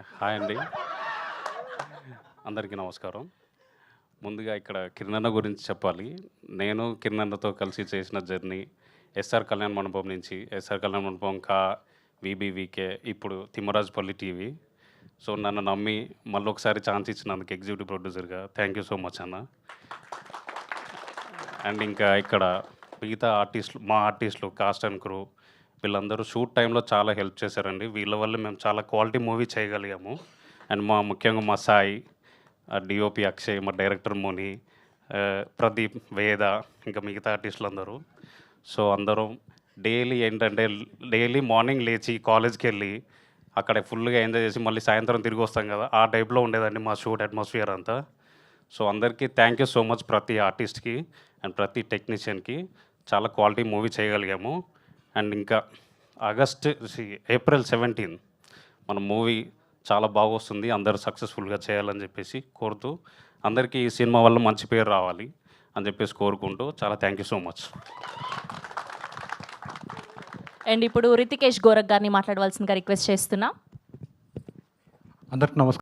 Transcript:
Hi అండి. అందరికీ నమస్కారం. ముందుగా ఇక్కడ కిరణ్ గురించి చెప్పాలి. నేను కిరణ్‌తో కలిసి చేసిన జర్నీ ఎస్ఆర్ కళ్యాణ్ మండపం నుంచి ఎస్ఆర్ కళ్యాణ్ మండపం వీబీవీకే ఇప్పుడు తిమ్మరాజుపల్లి టీవీ. సో, నన్ను నమ్మి మళ్ళొకసారి ఛాన్స్ ఇచ్చినందుకు ఎగ్జిక్యూటివ్ ప్రొడ్యూసర్‌గా థ్యాంక్ యూ సో మచ్ అన్న. అండ్ ఇంకా ఇక్కడ మిగతా మా ఆర్టిస్టులు కాస్ట్ అండ్ క్రూ వీళ్ళందరూ షూట్ టైంలో చాలా హెల్ప్ చేశారండి. వీళ్ళ వల్ల మేము చాలా క్వాలిటీ మూవీ చేయగలిగాము. అండ్ ముఖ్యంగా మా సాయి, డిఓపి అక్షయ్, మా డైరెక్టర్ ముని, ప్రదీప్, వేద, ఇంకా మిగతా ఆర్టిస్టులందరూ. సో, అందరం డైలీ మార్నింగ్ లేచి కాలేజ్కి వెళ్ళి అక్కడ ఫుల్గా ఎంజాయ్ చేసి మళ్ళీ సాయంత్రం తిరిగి వస్తాం కదా, ఆ టైప్లో ఉండేదండి మా షూట్ అట్మాస్ఫియర్ అంతా. సో, అందరికీ థ్యాంక్ యూ సో మచ్, ప్రతి ఆర్టిస్ట్కి అండ్ ప్రతి టెక్నీషియన్కి. చాలా క్వాలిటీ మూవీ చేయగలిగాము. అండ్ ఇంకా ఏప్రిల్ 17 మన మూవీ చాలా బాగా వస్తుంది. అందరూ సక్సెస్ఫుల్గా చేయాలని చెప్పేసి కోరుతూ, అందరికీ ఈ సినిమా వల్ల మంచి పేరు రావాలి అని చెప్పేసి కోరుకుంటూ చాలా thank you so much. And ఇప్పుడు రితికేష్ గోరక్ గారిని మాట్లాడవలసిందిగా రిక్వెస్ట్ చేస్తున్నా. అందరికి నమస్కారం.